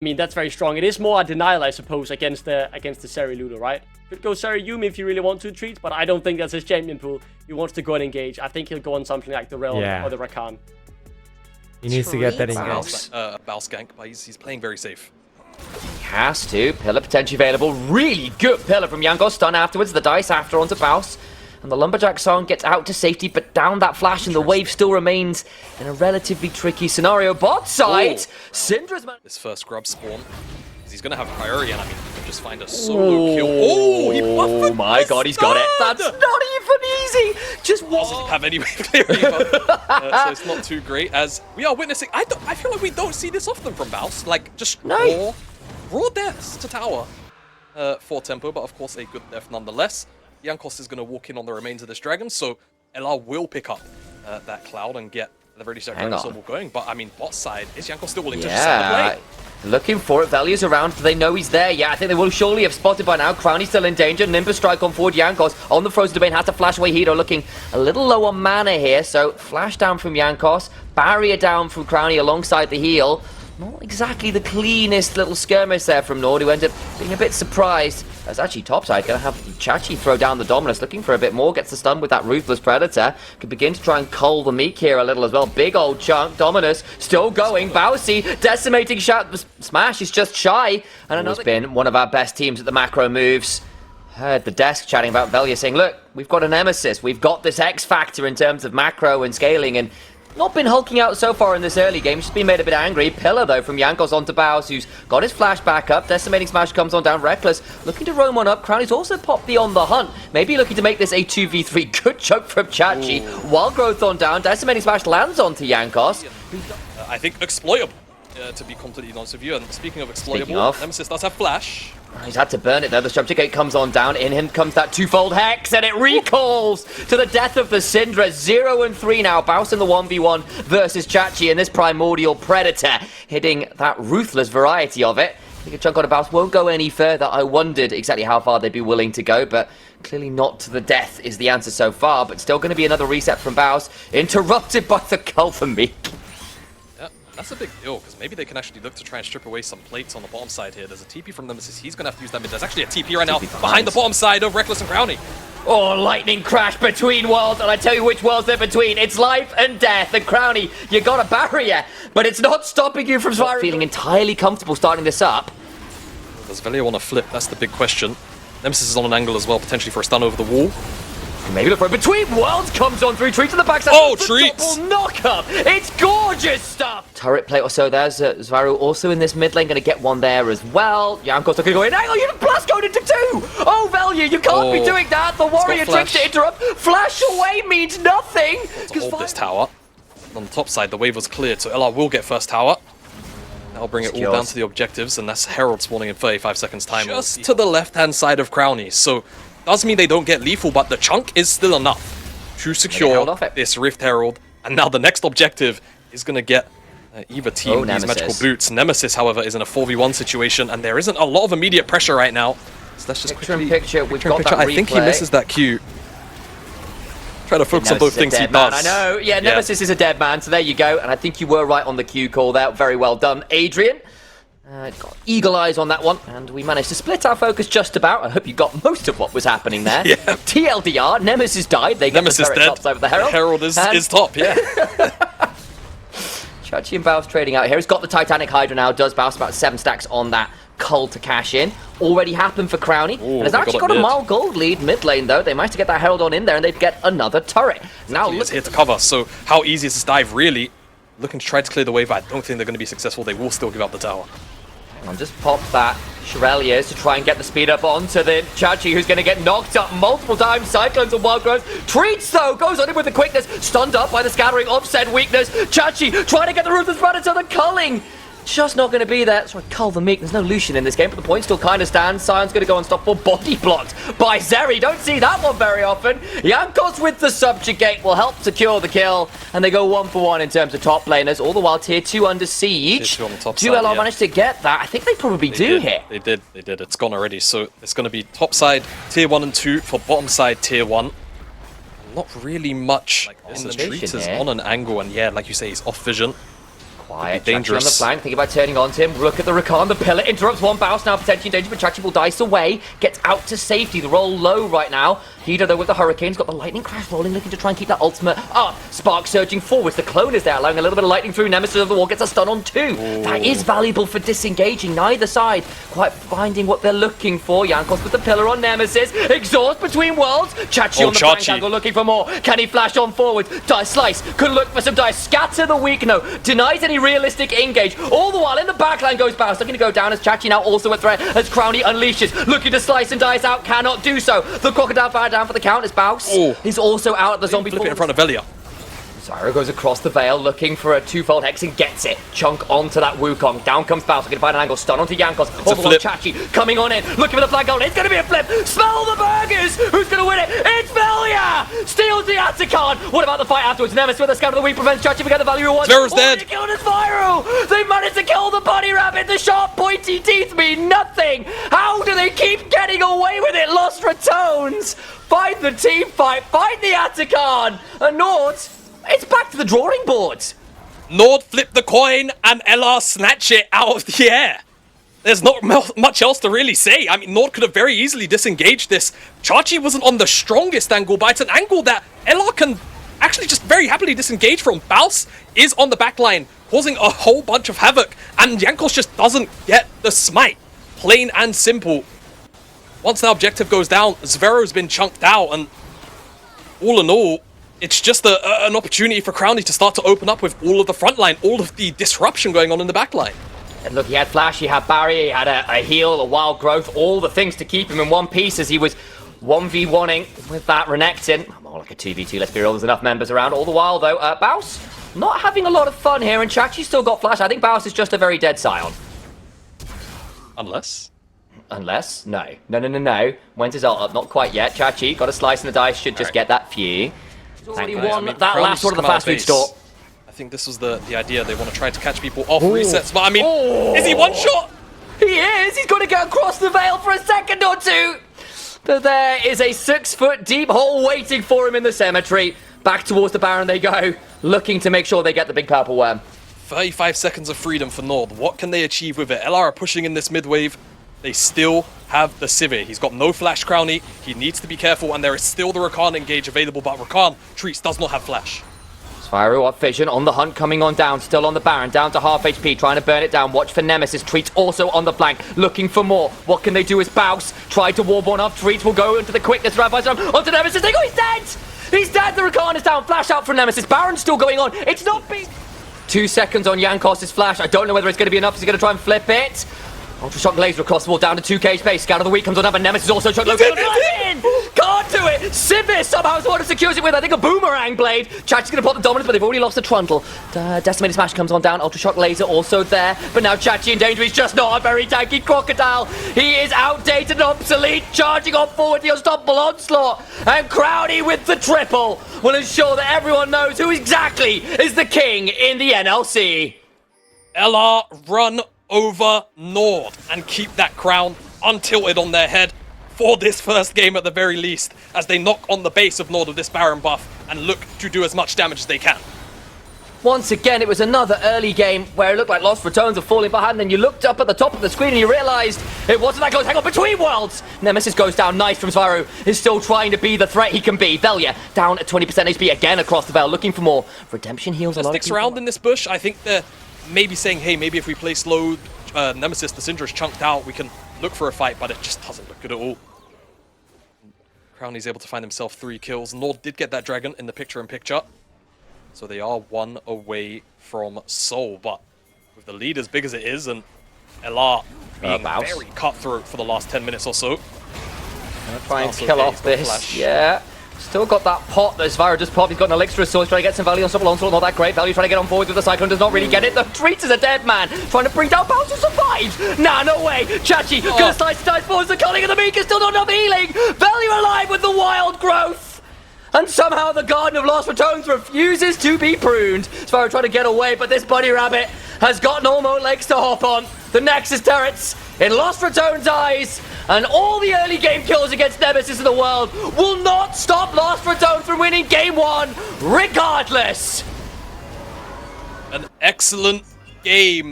I mean, that's very strong. It is more a denial, I suppose, against the Seri Ludo, right? Could go Seri Yumi if you really want to treat, but I don't think that's his champion pool. He wants to go and engage. I think he'll go on something like the Rel or the Rakan. He needs to get that engaged. Bow skank, but he's playing very safe. He has to. Pillar potentially available. Really good pillar from Jankos. Stun afterwards. The dice after onto Baus. And the Lumberjack song gets out to safety, but down that flash, and the wave still remains in a relatively tricky scenario. Bot side, Syndra's man. This first grub spawn, he's going to have priority, and I mean, he can just find a solo kill. Oh, he buffed. Oh my god, he's got it. That's not even easy. Just doesn't have any way of clearing him up. So it's not too great, as we are witnessing. I feel like we don't see this often from Baus. Like, just raw deaths to tower for tempo, but of course a good death nonetheless. Jankos is going to walk in on the remains of this dragon, so LR will pick up that cloud and get the ready start dragon snowball going. But I mean, bot side, is Jankos still willing to just set the play? Looking for it. Value's around. Do they know he's there? Yeah, I think they will surely have spotted by now. Crowny's still in danger. Nimbus strike on forward. Jankos on the frozen domain has to flash away. Hito looking a little low on mana here, so flash down from Jankos. Barrier down from Crowny alongside the heal. Not exactly the cleanest little skirmish there from Nord, who ended up being a bit surprised. That's actually topside. Gonna have Chachi throw down the Dominus, looking for a bit more. Gets the stun with that Ruthless Predator. Could begin to try and cull the Meek here a little as well. Big old chunk. Dominus still going. Bousy decimating Smash is just shy. And another been one of our best teams at the macro moves. Heard the desk chatting about Velia saying, look, we've got a nemesis. We've got this X factor in terms of macro and scaling, and not been hulking out so far in this early game. Just been made a bit angry. Pillar, though, from Jankos onto Baus, who's got his flash back up. Decimating Smash comes on down. Reckless looking to roam on up. Crowny's also popped the on the hunt. Maybe looking to make this a 2v3. Good choke from Chachi. Wild Growth on down. Decimating Smash lands onto Jankos. I think exploitable, to be completely honest with you. And speaking of exploitable, Nemesis does have flash. He's had to burn it though. The Subjugate comes on down. In him comes that twofold Hex, and it recalls to the death of the Syndra. 0 and 3 now. Baus in the 1v1 versus Chachi, and this Primordial Predator hitting that ruthless variety of it. I think a chunk on a Baus won't go any further. I wondered exactly how far they'd be willing to go, but clearly not to the death is the answer so far. But still going to be another reset from Baus, interrupted by the cull from Meek. That's a big deal, because maybe they can actually look to try and strip away some plates on the bottom side here. There's a TP from Nemesis. He's going to have to use that mid. There's actually a TP right now behind the bottom side of Reckless and Crowny. Oh, lightning crash between worlds, and I tell you which worlds they're between. It's life and death. And Crowny, you got a barrier, but it's not stopping you from feeling entirely comfortable starting this up. Does Velia want to flip? That's the big question. Nemesis is on an angle as well, potentially for a stun over the wall. Maybe look for it. Between Worlds comes on through. Treats on the backside. Oh, Treats! Knock up. It's gorgeous stuff. Turret plate or so. There's Zvaru also in this mid lane. Going to get one there as well. Jankos going to go in. Hang on, you blast going into 2. Oh, Velia, you can't be doing that. The warrior tricks to interrupt. Flash away means nothing. To hold this tower. On the top side, the wave was cleared, so LR will get first tower. That'll bring it all down to the objectives, and that's Herald spawning in 35 seconds time. Just to the left-hand side of Crowny, so does mean they don't get lethal, but the chunk is still enough to secure this Rift Herald. And now the next objective is going to get either team these magical boots. Nemesis, however, is in a 4v1 situation, and there isn't a lot of immediate pressure right now. So let's just quickly... We've got that replay. I think he misses that Q. Try to focus on both things he does. I know. Yeah, Nemesis is a dead man, so there you go. And I think you were right on the Q call there. Very well done, Adrian. Got eagle eyes on that one, and we managed to split our focus just about. I hope you got most of what was happening there. Yeah. TLDR, Nemesis died. They get Nemesis the turret tops over the Herald. The Herald is top, yeah. Chachi and Baus trading out here. He's got the Titanic Hydra now. Does Baus about 7 stacks on that cull to cash in. Already happened for Crowny. And has actually got a mild gold lead mid lane, though. They managed to get that Herald on in there, and they get another turret. Now look, here to cover. So how easy is this dive, really? Looking to try to clear the wave. I don't think they're going to be successful. They will still give up the tower. I'll just pop that Chevaliers to try and get the speed up onto the Chachi, who's going to get knocked up multiple times. Cyclones and Wild Growth. Treats, though, goes on in with the quickness. Stunned up by the scattering offset weakness. Chachi trying to get the Ruthless Predator, the culling. Just not going to be there. Sorry, Cull the Meek. There's no Lucian in this game, but the point still kind of stands. Sion's going to go unstoppable. Body blocked by Zeri. Don't see that one very often. Jankos with the Subjugate will help secure the kill. And they go 1-for-1 in terms of top laners. All the while, Tier 2 under siege. Tier 2 on the top do LR manage to get that? I think they probably do here. They did. It's gone already. So it's going to be top side Tier 1 and 2 for bottom side Tier 1. Not really much in the Treats is on an angle. And yeah, like you say, he's off vision. Quiet, Be Chachi on the dangerous. flank, thinking about turning onto him. Look at the Rakan, the pillar interrupts one bounce, now potentially in danger, but Chachi will dice away, gets out to safety. The roll low right now. Hida, though, with the Hurricane's got the lightning crash rolling, looking to try and keep that ultimate up. Spark surging forwards, the clone is there, allowing a little bit of lightning through. Nemesis of the wall gets a stun on 2. Ooh. That is valuable for disengaging. Neither side quite finding what they're looking for. Jankos with the pillar on Nemesis. Exhaust between worlds. Chachi on the flank angle looking for more. Can he flash on forwards? Dice slice. Could look for some dice. Scatter the weak. No. Denies any realistic engage. All the while in the backline goes Bounce. Looking to go down as Chachi now also a threat as Crownie unleashes. Looking to slice and dice out. Cannot do so. The Crocodile fire down for the count as Bounce. He's also out at the zombie. Flip it in front of Velia. Zyro goes across the veil looking for a twofold hex and gets it. Chunk onto that Wukong. Down comes Bounce. Looking to find an angle. Stun onto Jankos. Over on Chachi. Coming on in. Looking for the flag goal. It's going to be a flip. Smell the burgers. Who's going to win it? It's Velia. Steals the Atacon. What about the fight afterwards? Nemesis with a scout of the week prevents Chachi from getting the value reward. Zvero's dead. They killed his Viral. They managed to kill the bunny rabbit. The sharp pointy teeth mean nothing. How do they keep getting away with it? Lost Ratones. Find the team fight. Find the Atacon. And Nord, it's back to the drawing boards. Nord flipped the coin and LR snatch it out of the air. There's not much else to really say. I mean, Nord could have very easily disengaged this. Chachi wasn't on the strongest angle, but it's an angle that LR can actually just very happily disengage from. Baus is on the backline, causing a whole bunch of havoc, and Jankos just doesn't get the smite. Plain and simple. Once the objective goes down, Zvero's been chunked out, and all in all, it's just an opportunity for Crownie to start to open up with all of the front line, all of the disruption going on in the back line. And look, he had Flash, he had Barrier, he had a heal, a wild growth, all the things to keep him in one piece as he was 1v1ing with that Renekton. More like a 2v2, let's be real, there's enough members around. All the while, though, Baus not having a lot of fun here, and Chachi's still got Flash. I think Baus is just a very dead Scion. Unless? No. No. When's his ult up? Not quite yet. Chachi got a slice in the dice, should just get that few. He's already won that last one of the fast food store. I think this was the idea. They want to try to catch people off resets, but I mean, is he one shot? He is! He's got to get across the veil for a second or two! But there is a 6-foot deep hole waiting for him in the cemetery. Back towards the Baron they go, looking to make sure they get the big purple worm. 35 seconds of freedom for Nord. What can they achieve with it? LR are pushing in this mid-wave. They still have the Sivir. He's got no flash Crownie. He needs to be careful, and there is still the Rakan engage available, but Rakan, Treats, does not have flash. Spyro up Vision on the hunt, coming on down, still on the Baron, down to half HP, trying to burn it down. Watch for Nemesis. Treats also on the flank, looking for more. What can they do as Baus tried to warp one up. Treats will go into the quickness, right onto Nemesis. They go, he's dead! He's dead, the Rakan is down. Flash out from Nemesis. Baron's still going on. It's not big. 2 seconds on Jankos' flash. I don't know whether it's going to be enough. He's going to try and flip it. Ultra Shock laser across the wall, down to 2k space. Scout of the week comes on up, and Nemesis also chucked low. Can't do it! Sivir somehow is the one who secures it with, I think, a boomerang blade. Chachi's going to pop the dominance, but they've already lost the trundle. Decimated Smash comes on down. Ultra Shock laser also there. But now Chachi in danger. He's just not a very tanky Crocodile. He is outdated and obsolete. Charging on forward, the unstoppable onslaught. And Crownie with the triple will ensure that everyone knows who exactly is the king in the NLC. LR run over Nord and keep that crown untilted on their head for this first game at the very least, as they knock on the base of Nord with this Baron buff and look to do as much damage as they can. Once again, it was another early game where it looked like Lost Ratones are falling behind, and then you looked up at the top of the screen and you realized it wasn't that close. Hang on, between worlds! Nemesis goes down, nice from Zvaru. Is still trying to be the threat he can be. Velia down at 20% HP again across the veil, looking for more. Redemption heals a lot. Sticks around in this bush. I think they're maybe saying, hey, maybe if we play slow, Nemesis, the Syndra's chunked out, we can look for a fight, but it just doesn't look good at all. Crownie's able to find himself 3 kills. Nord did get that dragon in the picture-in-picture, so they are 1 away from Seoul, but with the lead as big as it is, and LR being very cutthroat for the last 10 minutes or so. Try and kill off this. Flash. Yeah. Still got that pot that Zvaru just popped. He's got an elixir of swords, trying to get some value on Onslaught. Not that great. Value trying to get on forward with the Cyclone, does not really get it. The Treats is a dead man. Trying to bring down Bounce, who survives. Nah, no way. Chachi gonna slice forwards. The Culling of the Meek is still not enough healing. Value alive with the wild growth. And somehow the Garden of Lost Ratones refuses to be pruned. Zvaru trying to get away, but this bunny rabbit has got no more legs to hop on. The Nexus turrets in Lost Ratones' eyes, and all the early game kills against Nemesis in the world will not stop Lost Ratones from winning game 1, regardless. An excellent game.